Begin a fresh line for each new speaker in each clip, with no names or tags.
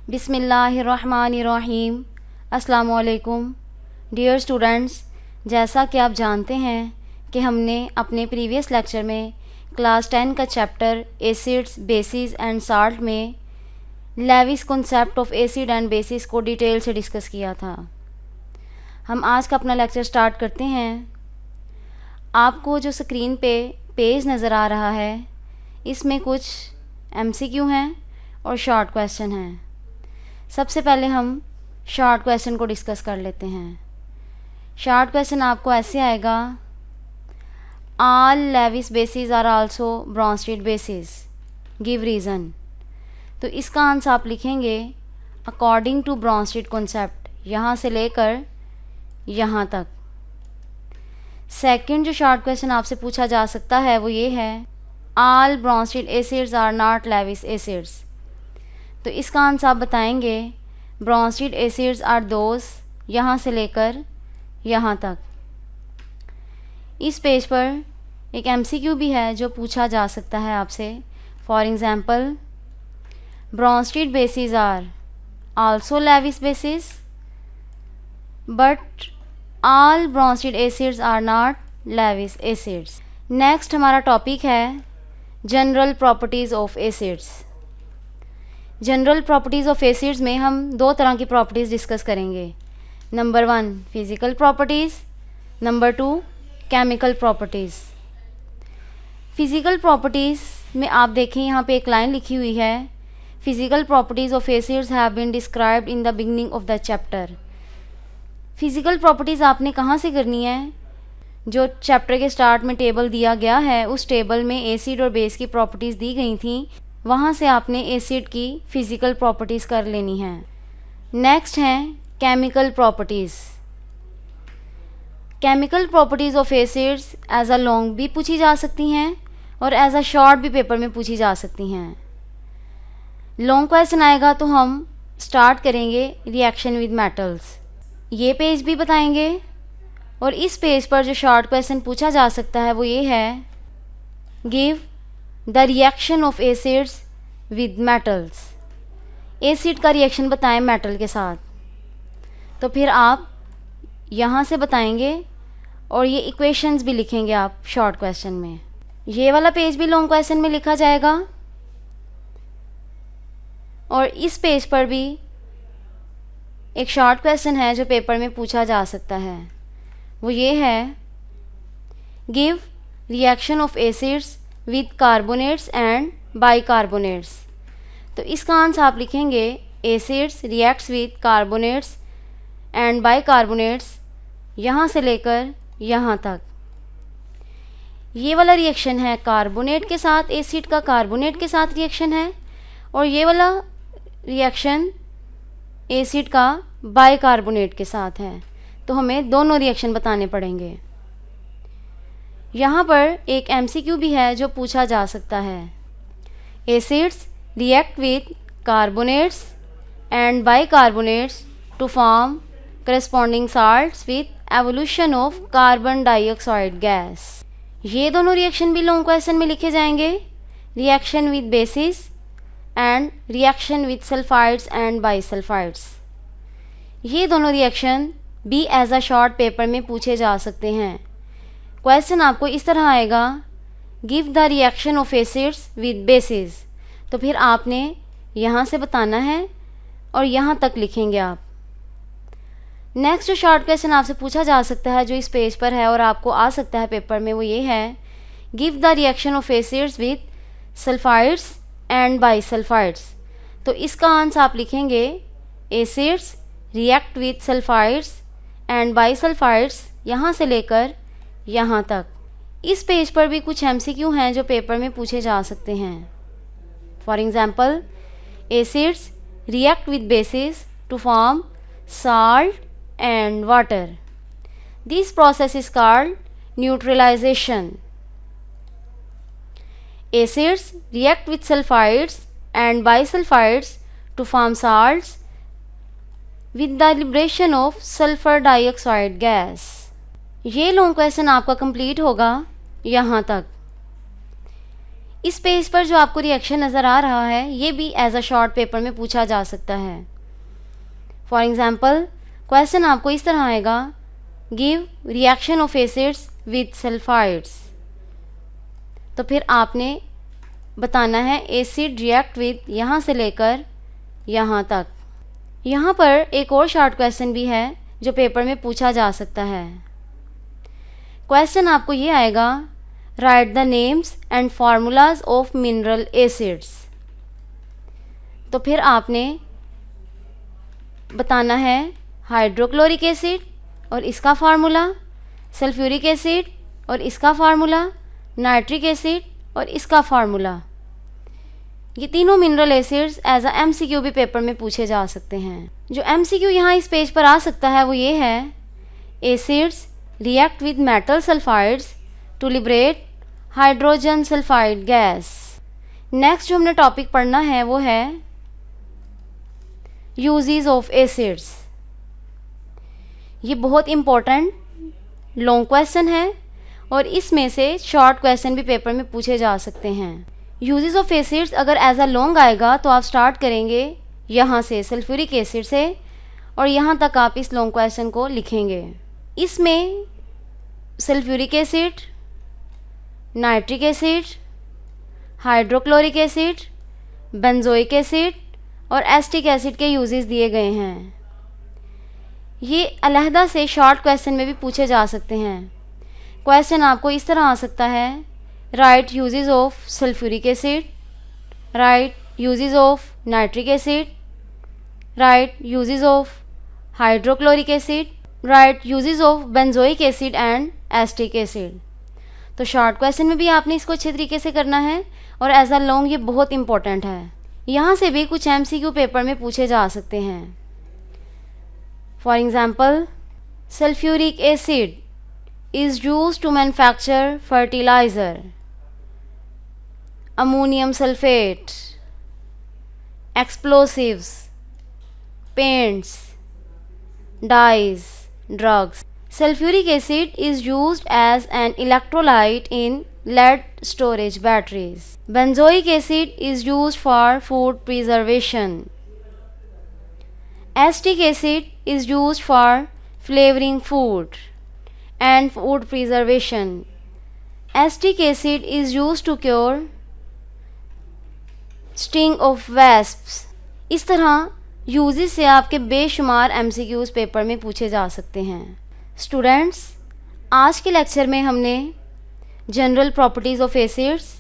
बिस्मिल्लाहिर्रहमानिर्रहीम। अस्सलामुअलैकुम dear students, जैसा कि आप जानते हैं कि हमने अपने प्रीवियस लेक्चर में क्लास 10 का chapter acids, bases and salt में Lewis concept of acid and bases को डिटेल से डिस्कस किया था। हम आज का अपना लेक्चर स्टार्ट करते हैं। आपको जो स्क्रीन पे पेज नज़र आ रहा है, इसमें कुछ MCQ हैं और शॉर्ट क्वेश्चन हैं। सबसे पहले हम शॉर्ट क्वेश्चन को डिस्कस कर लेते हैं। शॉर्ट क्वेश्चन आपको ऐसे आएगा, all Lewis bases are also Bronsted bases, give reason. तो इसका आंसर आप लिखेंगे अकॉर्डिंग टू ब्रॉन्स्टेड कॉन्सेप्ट, यहाँ से लेकर यहाँ तक। सेकंड जो शॉर्ट क्वेश्चन आपसे पूछा जा सकता है वो ये है, all Bronsted acids are not Lewis acids. तो इसका आंसर आप बताएंगे ब्रॉन्स्टेड एसिड्स आर दोज, यहाँ से लेकर यहाँ तक। इस पेज पर एक MCQ भी है जो पूछा जा सकता है आपसे। For example, Bronsted bases are also Lewis bases but all Bronsted acids are not Lewis acids. Next हमारा टॉपिक है general properties of acids. General properties of acids में हम दो तरह की प्रॉपर्टीज़ डिस्कस करेंगे। Number 1 physical properties, number 2 chemical properties. Physical properties में आप देखें यहाँ पे एक लाइन लिखी हुई है, physical properties of acids have been described in the beginning of the chapter. Physical properties आपने कहाँ से करनी है? जो चैप्टर के स्टार्ट में टेबल दिया गया है, उस टेबल में एसिड और बेस की प्रॉपर्टीज़ दी गई थी, वहाँ से आपने एसिड की फ़िज़िकल प्रॉपर्टीज़ कर लेनी है। नेक्स्ट हैं chemical properties. Chemical properties of acids as a long भी पूछी जा सकती हैं और एज अ शॉर्ट भी पेपर में पूछी जा सकती हैं। लॉन्ग क्वेश्चन आएगा तो हम स्टार्ट करेंगे रिएक्शन विद मेटल्स, ये पेज भी बताएंगे। और इस पेज पर जो शॉर्ट क्वेश्चन पूछा जा सकता है वो ये है, give the reaction of acids with metals. Acid का रिएक्शन बताएं मेटल के साथ। तो फिर आप यहाँ से बताएंगे और ये इक्वेशंस भी लिखेंगे आप शॉर्ट क्वेश्चन में। ये वाला पेज भी लॉन्ग क्वेश्चन में लिखा जाएगा और इस पेज पर भी एक शॉर्ट क्वेश्चन है जो पेपर में पूछा जा सकता है, वो ये है, give reaction of acids with carbonates and bicarbonates. तो इसका आंसर आप लिखेंगे acids reacts with carbonates and bicarbonates, यहाँ से लेकर यहाँ तक। ये वाला रिएक्शन है कार्बोनेट के साथ, एसिड का कार्बोनेट के साथ रिएक्शन है, और ये वाला रिएक्शन एसिड का बाइकार्बोनेट के साथ है। तो हमें दोनों रिएक्शन बताने पड़ेंगे। यहाँ पर एक MCQ भी है जो पूछा जा सकता है, acids react with carbonates and bicarbonates to form corresponding salts with evolution of carbon dioxide gas. ये दोनों रिएक्शन भी लॉन्ग क्वेश्चन में लिखे जाएंगे, reaction with bases and reaction with sulphides and bisulphides. ये दोनों रिएक्शन भी एज अ शॉर्ट पेपर में पूछे जा सकते हैं। क्वेश्चन आपको इस तरह आएगा, give the reaction of acids with basis. तो फिर आपने यहाँ से बताना है और यहाँ तक लिखेंगे आप। नेक्स्ट जो शॉर्ट क्वेश्चन आपसे पूछा जा सकता है जो इस पेज पर है और आपको आ सकता है पेपर में, वो ये है, give the reaction of acids with sulphides and bisulphides. तो इसका आंसर आप लिखेंगे acids react with sulphides and bisulphides, यहाँ से लेकर यहाँ तक। इस पेज पर भी कुछ MCQ हैं जो पेपर में पूछे जा सकते हैं। For example, acids react with bases to form salt and water. This process is called neutralization. Acids react with sulfides and bisulfides to form salts with the liberation of sulfur dioxide gas. ये long question आपका complete होगा यहाँ तक। इस page पर जो आपको reaction नज़र आ रहा है ये भी एज अ शॉर्ट पेपर में पूछा जा सकता है। फॉर एग्जाम्पल क्वेश्चन आपको इस तरह आएगा, give reaction of acids with sulphides. तो फिर आपने बताना है एसिड रिएक्ट विद यहाँ से लेकर यहाँ तक। यहाँ पर एक और शॉर्ट क्वेश्चन भी है जो पेपर में पूछा जा सकता है। क्वेश्चन आपको ये आएगा, right the names and formulas of mineral acids. तो फिर आपने बताना है हाइड्रोक्लोरिक एसिड और इसका फार्मूला, सल्फ्यूरिक एसिड और इसका फार्मूला, नाइट्रिक एसिड और इसका फार्मूला। ये तीनों mineral acids as a MCQ भी पेपर में पूछे जा सकते हैं। जो एमसीक्यू यहाँ इस पेज पर आ सकता है वो ये है, acids react with metal sulphides to liberate hydrogen sulphide gas. Next जो हमने टॉपिक पढ़ना है वो है यूजेस ऑफ एसिड्स। ये बहुत इम्पोर्टेंट लॉन्ग क्वेश्चन है और इसमें से शॉर्ट क्वेश्चन भी पेपर में पूछे जा सकते हैं। यूजेस ऑफ एसिड्स अगर एज अ लॉन्ग आएगा तो आप स्टार्ट करेंगे यहाँ से सल्फ्यूरिक एसिड से और यहाँ तक आप इस लॉन्ग क्वेश्चन को लिखेंगे। इसमें sulphuric acid, nitric acid, hydrochloric acid, benzoic acid और एसिटिक एसिड के यूजेस दिए गए हैं। ये अलहदा से शॉर्ट क्वेश्चन में भी पूछे जा सकते हैं। क्वेश्चन आपको इस तरह आ सकता है, right uses of sulphuric acid, right uses of nitric acid, right uses of hydrochloric acid, right uses of benzoic acid and acetic acid. तो शॉर्ट क्वेश्चन में भी आपने इसको अच्छे तरीके से करना है और एज अ लॉन्ग ये बहुत इंपॉर्टेंट है। यहाँ से भी कुछ एमसीक्यू पेपर में पूछे जा सकते हैं। For example, sulphuric acid is used to manufacture fertilizer, ammonium sulfate, explosives, paints, dyes, drugs. Sulfuric acid is used as an electrolyte in lead storage batteries. Benzoic acid is used for food preservation. Acetic acid is used for flavoring food and food preservation. Acetic acid is used to cure sting of wasps. इस तरह uses से आपके बेशुमार MCQs paper में पूछे जा सकते हैं। स्टूडेंट्स, आज के लेक्चर में हमने जनरल प्रॉपर्टीज़ ऑफ एसिड्स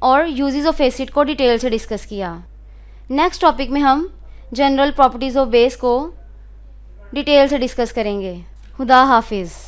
और यूजेस ऑफ एसिड को डिटेल से डिस्कस किया। नेक्स्ट टॉपिक में हम जनरल प्रॉपर्टीज़ ऑफ बेस को डिटेल से डिस्कस करेंगे। खुदा हाफिज़।